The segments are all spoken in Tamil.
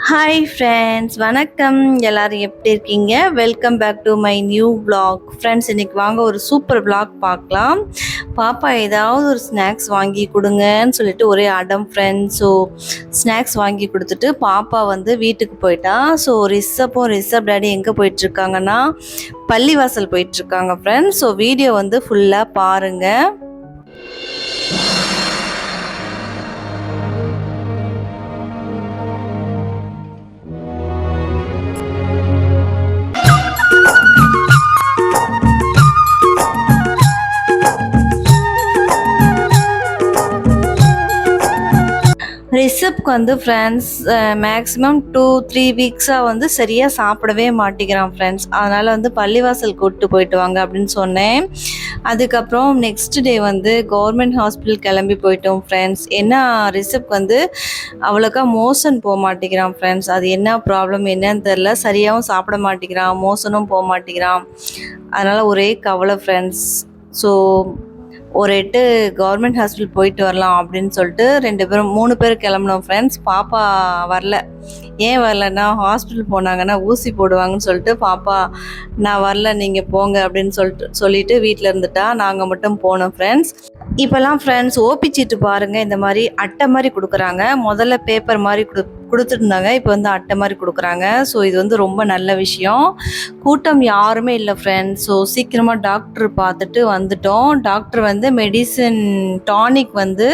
ஹாய் ஃப்ரெண்ட்ஸ், வணக்கம். எல்லாரும் எப்படி இருக்கீங்க? Welcome back to my new vlog. Friends, இன்னைக்கு வாங்க ஒரு சூப்பர் vlog பார்க்கலாம். பாப்பா ஏதாவது ஒரு ஸ்நாக்ஸ் வாங்கி கொடுங்கன்னு சொல்லிட்டு ஒரே அடம் ஃப்ரெண்ட்ஸ். ஸோ ஸ்நாக்ஸ் வாங்கி கொடுத்துட்டு பாப்பா வந்து வீட்டுக்கு போயிட்டா. ஸோ ரிஷப் டேடி எங்கே போயிட்டுருக்காங்கன்னா பள்ளிவாசல் போயிட்டுருக்காங்க ஃப்ரெண்ட்ஸ். ஸோ வீடியோ வந்து ஃபுல்லாக பாருங்கள். ரிஷப்க்கு வந்து ஃப்ரெண்ட்ஸ் மேக்ஸிமம் 2-3 வீக்ஸாக வந்து சரியாக சாப்பிடவே மாட்டேங்கிறான் ஃப்ரெண்ட்ஸ். அதனால் வந்து பள்ளிவாசல் கூப்பிட்டு போயிட்டு வாங்க அப்படின்னு சொன்னேன். அதுக்கப்புறம் நெக்ஸ்ட் டே வந்து கவர்மெண்ட் ஹாஸ்பிட்டல் கிளம்பி போயிட்டோம் ஃப்ரெண்ட்ஸ். ஏன்னா ரிஷப்க்கு வந்து அவ்வளோக்கா மோஷன் போக மாட்டேங்கிறான் ஃப்ரெண்ட்ஸ். அது என்ன ப்ராப்ளம் என்னன்னு தெரில, சரியாகவும் சாப்பிட மாட்டேங்கிறான், மோஷனும் போக மாட்டேங்கிறான். அதனால் ஒரே கவலை ஃப்ரெண்ட்ஸ். ஸோ ஒரு கவர்மெண்ட் ஹாஸ்பிட்டல் போயிட்டு வரலாம் அப்படின்னு சொல்லிட்டு 3 பேர் கிளம்பினோம் ஃப்ரெண்ட்ஸ். பாப்பா வரல. ஏன் வரலன்னா ஹாஸ்பிட்டல் போனாங்கன்னா ஊசி போடுவாங்கன்னு சொல்லிட்டு பாப்பா நான் வரல, நீங்கள் போங்க அப்படின்னு சொல்லிட்டு வீட்டில் இருந்துட்டா. நாங்கள் மட்டும் போனோம் ஃப்ரெண்ட்ஸ். இப்போல்லாம் ஃப்ரெண்ட்ஸ் ஓபி சீட்டு பாருங்கள், இந்த மாதிரி அட்டை மாதிரி கொடுக்குறாங்க. முதல்ல பேப்பர் மாதிரி கொடுத்துருந்தாங்க, இப்போ வந்து அட்டை மாதிரி கொடுக்குறாங்க. ஸோ இது வந்து ரொம்ப நல்ல விஷயம். கூட்டம் யாருமே இல்லை ஃப்ரெண்ட்ஸ். ஸோ சீக்கிரமாக டாக்டர் பார்த்துட்டு வந்துட்டோம். டாக்டர் வந்து மெடிசன் டானிக் வந்து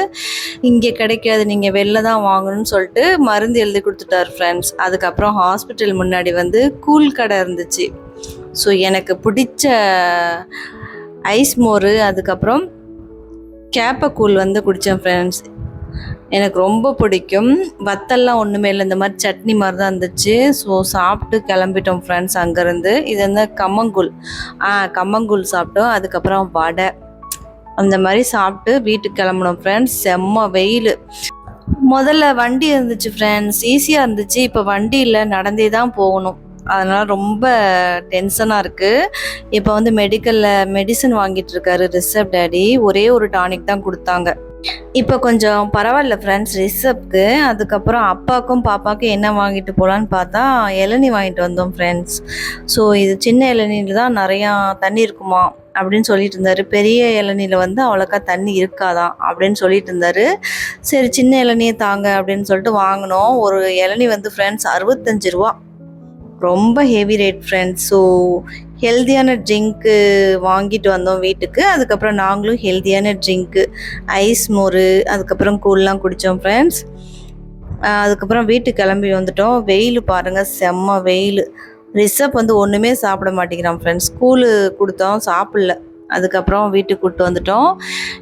இங்கே கிடைக்காது, நீங்கள் வெளில தான் வாங்கணும்னு சொல்லிட்டு மருந்து எழுதி கொடுத்துட்டார் ஃப்ரெண்ட்ஸ். அதுக்கப்புறம் ஹாஸ்பிட்டல் முன்னாடி வந்து கூல் கடை இருந்துச்சு. ஸோ எனக்கு பிடிச்ச ஐஸ் மோர், அதுக்கப்புறம் கேப்பக்கூழ் வந்து குடித்தேன் ஃப்ரெண்ட்ஸ். எனக்கு ரொம்ப பிடிக்கும். வத்தல்லாம் ஒன்றுமே இல்லை, இந்த மாதிரி சட்னி மாதிரி தான் இருந்துச்சு. ஸோ சாப்பிட்டு கிளம்பிட்டோம் ஃப்ரெண்ட்ஸ் அங்கேருந்து. இது வந்து கம்மங்கூழ் சாப்பிட்டோம். அதுக்கப்புறம் வடை அந்த மாதிரி சாப்பிட்டு வீட்டுக்கு கிளம்பினோம் ஃப்ரெண்ட்ஸ். செம்ம வெயில். முதல்ல வண்டி இருந்துச்சு ஃப்ரெண்ட்ஸ், ஈஸியாக இருந்துச்சு. இப்போ வண்டி இல்லை, நடந்தே தான் போகணும். அதனால் ரொம்ப டென்ஷனாக இருக்குது. இப்போ வந்து மெடிசன் வாங்கிட்டு இருக்காரு ரிஷப் டேடி. ஒரே ஒரு டானிக் தான் கொடுத்தாங்க. இப்போ கொஞ்சம் பரவாயில்ல ஃப்ரெண்ட்ஸ் ரிஷப்க்கு. அதுக்கப்புறம் அப்பாவுக்கும் பாப்பாவுக்கும் என்ன வாங்கிட்டு போகலான்னு பார்த்தா இளநீ வாங்கிட்டு வந்தோம் ஃப்ரெண்ட்ஸ். ஸோ இது சின்ன இளநீர் தான் நிறையா தண்ணி இருக்குமா அப்படின்னு சொல்லிட்டு இருந்தார். பெரிய இளநீரில் வந்து அவ்வளோக்கா தண்ணி இருக்காதான் அப்படின்னு சொல்லிட்டு இருந்தார். சரி சின்ன இளநியை தாங்க அப்படின்னு சொல்லிட்டு வாங்கினோம். ஒரு இளநீ வந்து ஃப்ரெண்ட்ஸ் 65 ரூபா, ரொம்ப ஹெவி ரேட் ஃப்ரெண்ட்ஸ். ஸோ ஹெல்த்தியான ட்ரிங்க்கு வாங்கிட்டு வந்தோம் வீட்டுக்கு. அதுக்கப்புறம் நாங்களும் ஹெல்த்தியான ட்ரிங்க்கு ஐஸ் மோர் அதுக்கப்புறம் கூழ்லாம் குடித்தோம் ஃப்ரெண்ட்ஸ். அதுக்கப்புறம் வீட்டுக்கு கிளம்பி வந்துட்டோம். வெயில் பாருங்கள், செம்ம வெயில். ரிஷப் வந்து ஒன்றுமே சாப்பிட மாட்டேங்கிறான் ஃப்ரெண்ட்ஸ். ஸ்கூலு கொடுத்தோம், சாப்பிடல. அதுக்கப்புறம் வீட்டுக்கு கூப்பிட்டு வந்துட்டோம்.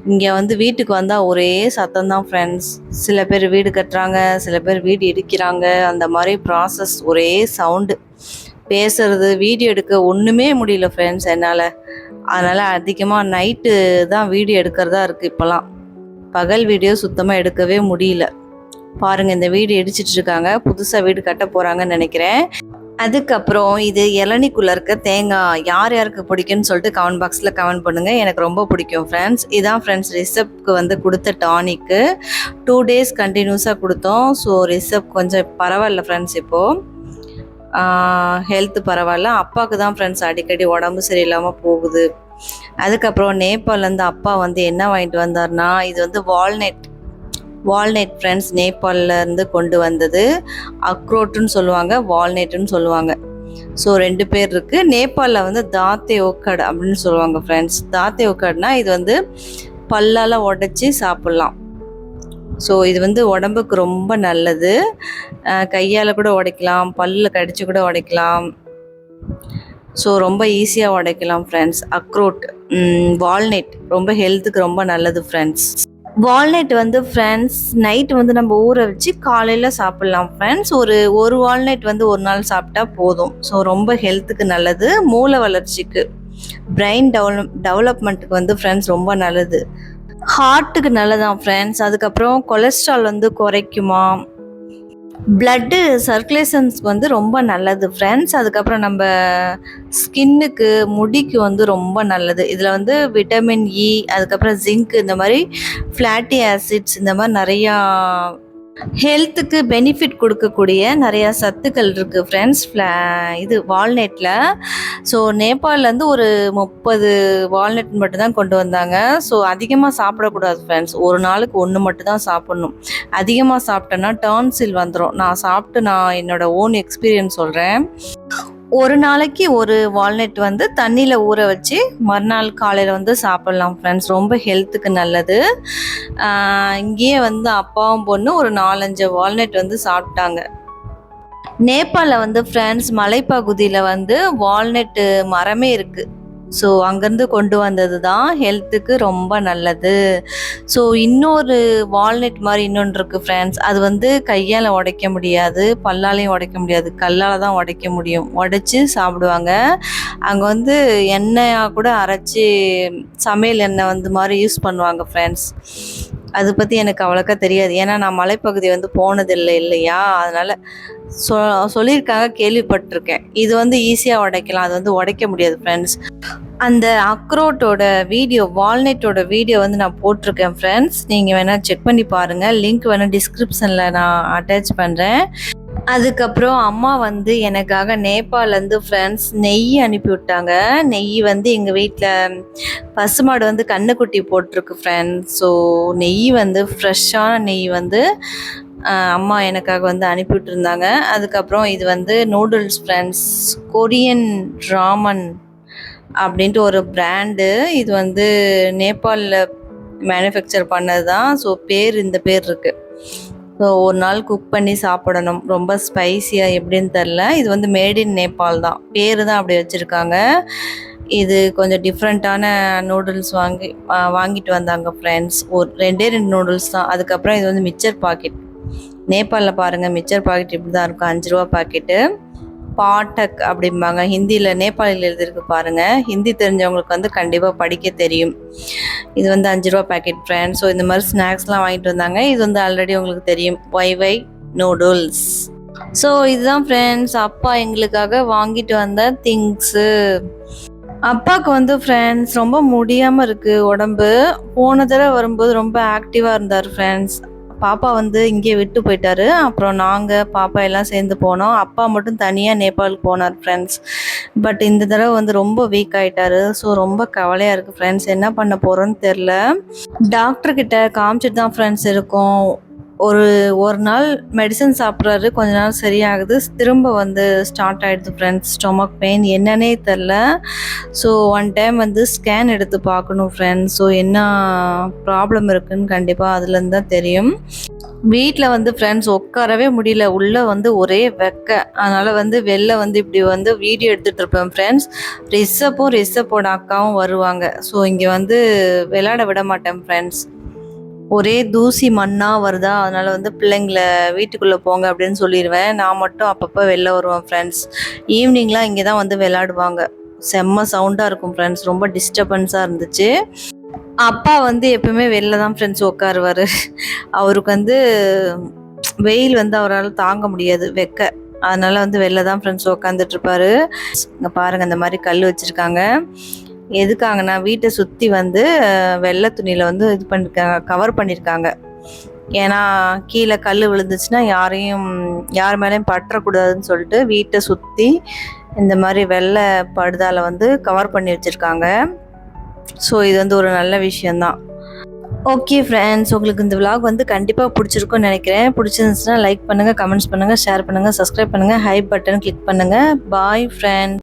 இங்கே வந்து வீட்டுக்கு வந்தால் ஒரே சத்தம் தான் ஃப்ரெண்ட்ஸ். சில பேர் வீடு கட்டுறாங்க, சில பேர் வீடு இடிக்கிறாங்க. அந்த மாதிரி ப்ராசஸ், ஒரே சவுண்டு. பேசுறது வீடியோ எடுக்க ஒன்றுமே முடியல ஃப்ரெண்ட்ஸ் என்னால். அதனால் அதிகமாக நைட்டு தான் வீடியோ எடுக்கிறதா இருக்குது இப்போலாம். பகல் வீடியோ சுத்தமாக எடுக்கவே முடியல. பாருங்கள், இந்த வீடு இடிச்சிட்டு இருக்காங்க, புதுசாக வீடு கட்ட போகிறாங்கன்னு நினைக்கிறேன். அதுக்கப்புறம் இது இளநிக்குள்ளே இருக்க தேங்காய் யார் யாருக்கு பிடிக்கும்னு சொல்லிட்டு கமெண்ட் பாக்ஸில் கமெண்ட் பண்ணுங்கள். எனக்கு ரொம்ப பிடிக்கும் ஃப்ரெண்ட்ஸ். இதான் ஃப்ரெண்ட்ஸ் ரிஷப்க்கு வந்து கொடுத்த டானிக்கு. 2 days கண்டினியூஸாக கொடுத்தோம். ஸோ ரிஷப் கொஞ்சம் பரவாயில்ல ஃப்ரெண்ட்ஸ், இப்போது ஹெல்த்து பரவாயில்ல. அப்பாவுக்கு தான் ஃப்ரெண்ட்ஸ் அடிக்கடி உடம்பு சரியில்லாமல் போகுது. அதுக்கப்புறம் நேபாளிலேருந்து அப்பா வந்து என்ன வாங்கிட்டு வந்தார்னா, இது வந்து வால்நட் ஃப்ரெண்ட்ஸ். நேபாளிலேருந்து கொண்டு வந்தது. அக்ரோட்டுன்னு சொல்லுவாங்க, வால்நட்டுன்னு சொல்லுவாங்க. ஸோ 2 பேர் இருக்குது. நேபாளில் வந்து தாத்தே ஓக்கட் அப்படின்னு சொல்லுவாங்க ஃப்ரெண்ட்ஸ். தாத்தே ஓக்கட்னா இது வந்து பல்லால் உடச்சி சாப்பிட்லாம். ஸோ இது வந்து உடம்புக்கு ரொம்ப நல்லது. கையால் கூட உடைக்கலாம், பல்லில் கடிச்சு கூட உடைக்கலாம். ஸோ ரொம்ப ஈஸியாக உடைக்கலாம் ஃப்ரெண்ட்ஸ். அக்ரோட் வால்நட் ரொம்ப ஹெல்த்துக்கு ரொம்ப நல்லது ஃப்ரெண்ட்ஸ். வால்நட் வந்து ஃப்ரெண்ட்ஸ் நைட்டு வந்து நம்ம ஊற வச்சு காலையில் சாப்பிட்லாம் ஃப்ரெண்ட்ஸ். ஒரு வால்நட் வந்து ஒரு நாள் சாப்பிட்டா போதும். ஸோ ரொம்ப ஹெல்த்துக்கு நல்லது. மூளை வளர்ச்சிக்கு, பிரெயின் டெவலப்மெண்ட்டுக்கு வந்து ஃப்ரெண்ட்ஸ் ரொம்ப நல்லது. ஹார்ட்டுக்கு நல்லதான் ஃப்ரெண்ட்ஸ். அதுக்கப்புறம் கொலஸ்ட்ரால் வந்து குறைக்குமா, பிளட்டு சர்க்குலேஷன்ஸ் வந்து ரொம்ப நல்லது ஃப்ரெண்ட்ஸ். அதுக்கப்புறம் நம்ம ஸ்கின்னுக்கு, முடிக்கு வந்து ரொம்ப நல்லது. இதில் வந்து விட்டமின் இ, அதுக்கப்புறம் ஜிங்க், இந்த மாதிரி ஃப்ளாட்டி ஆசிட்ஸ், இந்த மாதிரி நிறையா ஹெல்த்துக்கு பெனிஃபிட் கொடுக்கக்கூடிய நிறையா சத்துக்கள் இருக்குது ஃப்ரெண்ட்ஸ். இது வால்நட்டில். ஸோ நேபாளிலேருந்து ஒரு 30 வால்நட் மட்டும்தான் கொண்டு வந்தாங்க. ஸோ அதிகமாக சாப்பிடக்கூடாது ஃப்ரெண்ட்ஸ். ஒரு நாளுக்கு 1 மட்டும் தான் சாப்பிட்ணும். அதிகமாக சாப்பிட்டேன்னா டான்சில் வந்துடும். நான் என்னோட ஓன் எக்ஸ்பீரியன்ஸ் சொல்கிறேன். ஒரு நாளைக்கு ஒரு வால்நட் வந்து தண்ணியில் ஊற வச்சு மறுநாள் காலையில் வந்து சாப்பிட்லாம் ஃப்ரெண்ட்ஸ். ரொம்ப ஹெல்த்துக்கு நல்லது. இங்கேயே வந்து அப்பாவும் பொண்ணு ஒரு 4-5 வால்நட் வந்து சாப்பிட்டாங்க. நேபாளில் வந்து ஃப்ரெண்ட்ஸ் மலைப்பகுதியில் வந்து வால்நட்டு மரமே இருக்குது. ஸோ அங்கேருந்து கொண்டு வந்தது தான் ஹெல்த்துக்கு ரொம்ப நல்லது. ஸோ இன்னொரு வால்நட் மாதிரி இன்னொன்று இருக்குது ஃப்ரெண்ட்ஸ். அது வந்து கையால் உடைக்க முடியாது, பல்லாலையும் உடைக்க முடியாது, கல்லால் தான் உடைக்க முடியும். உடைச்சி சாப்பிடுவாங்க. அங்கே வந்து எண்ணெயாக கூட அரைச்சி சமையல் எண்ணெய் வந்து மாதிரி யூஸ் பண்ணுவாங்க ஃப்ரெண்ட்ஸ். அதை பற்றி எனக்கு அவ்வளோக்கா தெரியாது. ஏன்னா நான் மலைப்பகுதி வந்து போனதில்லை இல்லையா, அதனால் சொல்லியிருக்காங்க, கேள்விப்பட்டிருக்கேன். இது வந்து ஈஸியாக உடைக்கலாம், அது வந்து உடைக்க முடியாது ஃப்ரெண்ட்ஸ். அந்த அக்ரோட்டோட வீடியோ, வால்நட்டோட வீடியோ வந்து நான் போட்டிருக்கேன் ஃப்ரெண்ட்ஸ். நீங்கள் வேணால் செக் பண்ணி பாருங்கள். லிங்க் வேணால் டிஸ்கிரிப்ஷனில் நான் அட்டாச் பண்ணுறேன். அதுக்கப்புறம் அம்மா வந்து எனக்காக நேபாளிலேருந்து ஃப்ரெண்ட்ஸ் நெய் அனுப்பி விட்டாங்க. நெய் வந்து எங்கள் வீட்டில் பசுமாடு வந்து கன்றுக்குட்டி போட்டிருக்கு ஃப்ரெண்ட்ஸ். ஸோ நெய் வந்து ஃப்ரெஷ்ஷான நெய் வந்து அம்மா எனக்காக வந்து அனுப்பிவிட்டுருந்தாங்க. அதுக்கப்புறம் இது வந்து நூடுல்ஸ் ஃப்ரெண்ட்ஸ், கொரியன் ராமன் அப்படின்ட்டு ஒரு பிராண்டு. இது வந்து நேபாளில் மேனுஃபேக்சர் பண்ணது தான். ஸோ இந்த பேர் இருக்குது. ஸோ ஒரு நாள் குக் பண்ணி சாப்பிடணும். ரொம்ப ஸ்பைஸியாக எப்படின்னு தெரில. இது வந்து மேட் இன் நேபாள் தான், பேர் தான் அப்படி வச்சுருக்காங்க. இது கொஞ்சம் டிஃப்ரெண்ட்டான நூடுல்ஸ் வாங்கிட்டு வந்தாங்க ஃப்ரெண்ட்ஸ். ஒரு 2 நூடுல்ஸ் தான். அதுக்கப்புறம் இது வந்து மிக்சர் பாக்கெட். நேபாளில் பாருங்கள் மிக்சர் பாக்கெட் இப்படி தான் இருக்கும், 5 ரூபா பாக்கெட்டு. பாட்டக் அப்படிம்பாங்க ஹிந்தியில், நேபாளியில் எழுதியிருக்கு பாருங்கள். ஹிந்தி தெரிஞ்சவங்களுக்கு வந்து கண்டிப்பாக படிக்க தெரியும். இது வந்து 5 ரூபா பேக்கெட் ஃப்ரெண்ட்ஸ். ஸோ இந்த மாதிரி ஸ்நாக்ஸ்லாம் வாங்கிட்டு வந்தாங்க. இது வந்து ஆல்ரெடி உங்களுக்கு தெரியும், ஒய்வை நூடுல்ஸ். ஸோ இதுதான் ஃப்ரெண்ட்ஸ் அப்பா எங்களுக்காக வாங்கிட்டு வந்த திங்ஸு. அப்பாவுக்கு வந்து ஃப்ரெண்ட்ஸ் ரொம்ப முடியாமல் இருக்குது உடம்பு. போன தடவை வரும்போது ரொம்ப ஆக்டிவாக இருந்தார் ஃப்ரெண்ட்ஸ். பாப்பா வந்து இங்கே விட்டு போயிட்டாரு. அப்புறம் நாங்கள் பாப்பா எல்லாம் சேர்ந்து போனோம். அப்பா மட்டும் தனியாக நேபாளுக்கு போனார் ஃப்ரெண்ட்ஸ். பட் இந்த தடவை வந்து ரொம்ப வீக் ஆகிட்டாரு. ஸோ ரொம்ப கவலையாக இருக்குது ஃப்ரெண்ட்ஸ். என்ன பண்ண போகிறோன்னு தெரில. டாக்டர்கிட்ட காமிச்சிட்டு தான் ஃப்ரெண்ட்ஸ் இருக்கோம். ஒரு நாள் மெடிசன் சாப்பிட்றாரு, கொஞ்ச நாள் சரியாகுது, திரும்ப வந்து ஸ்டார்ட் ஆகிடுது ஃப்ரெண்ட்ஸ் ஸ்டொமக் பெயின். என்னன்னே தெரில. ஸோ ஒன் டைம் வந்து ஸ்கேன் எடுத்து பார்க்கணும் ஃப்ரெண்ட்ஸ். ஸோ என்ன ப்ராப்ளம் இருக்குதுன்னு கண்டிப்பாக அதுலேருந்து தான் தெரியும். வீட்டில் வந்து ஃப்ரெண்ட்ஸ் உட்காரவே முடியல, உள்ளே வந்து ஒரே வெக்க. அதனால் வந்து வெளில வந்து இப்படி வந்து வீடியோ எடுத்துகிட்டு இருப்பேன் ஃப்ரெண்ட்ஸ். ரிஷப்போட அக்காவும் வருவாங்க. ஸோ இங்கே வந்து விளையாட விட மாட்டேன் ஃப்ரெண்ட்ஸ். ஒரே தூசி மண்ணாக வருதா, அதனால் வந்து பிள்ளைங்களை வீட்டுக்குள்ளே போங்க அப்படின்னு சொல்லிடுவேன். நான் மட்டும் அப்பப்போ வெளில வருவேன் ஃப்ரெண்ட்ஸ். ஈவினிங்லாம் இங்கே தான் வந்து விளையாடுவாங்க. செம்ம சவுண்டாக இருக்கும் ஃப்ரெண்ட்ஸ். ரொம்ப டிஸ்டர்பன்ஸாக இருந்துச்சு. அப்பா வந்து எப்பவுமே வெளில தான் ஃப்ரெண்ட்ஸ் உட்காருவார். அவருக்கு வந்து வெயில் வந்து அவரால் தாங்க முடியாது, வெக்க. அதனால் வந்து வெளில தான் ஃப்ரெண்ட்ஸ் உட்காந்துட்ருப்பாரு. இங்கே பாருங்கள் இந்த மாதிரி கல் வச்சுருக்காங்க. எதுக்காகனா வீட்டை சுற்றி வந்து வெள்ளை துணியில் வந்து இது பண்ணியிருக்காங்க, கவர் பண்ணியிருக்காங்க. ஏன்னா கீழே கல் விழுந்துச்சுன்னா யார் மேலேயும் பற்றக்கூடாதுன்னு சொல்லிட்டு வீட்டை சுற்றி இந்த மாதிரி வெள்ளை படுதால வந்து கவர் பண்ணி வச்சுருக்காங்க. ஸோ இது வந்து ஒரு நல்ல விஷயந்தான். ஓகே ஃப்ரெண்ட்ஸ், உங்களுக்கு இந்த விலாக் வந்து கண்டிப்பாக பிடிச்சிருக்கும்னு நினைக்கிறேன். பிடிச்சிருந்துச்சுன்னா லைக் பண்ணுங்கள், கமெண்ட்ஸ் பண்ணுங்கள், ஷேர் பண்ணுங்கள், சப்ஸ்கிரைப் பண்ணுங்கள், ஹை பட்டன் கிளிக் பண்ணுங்கள். Bye friends.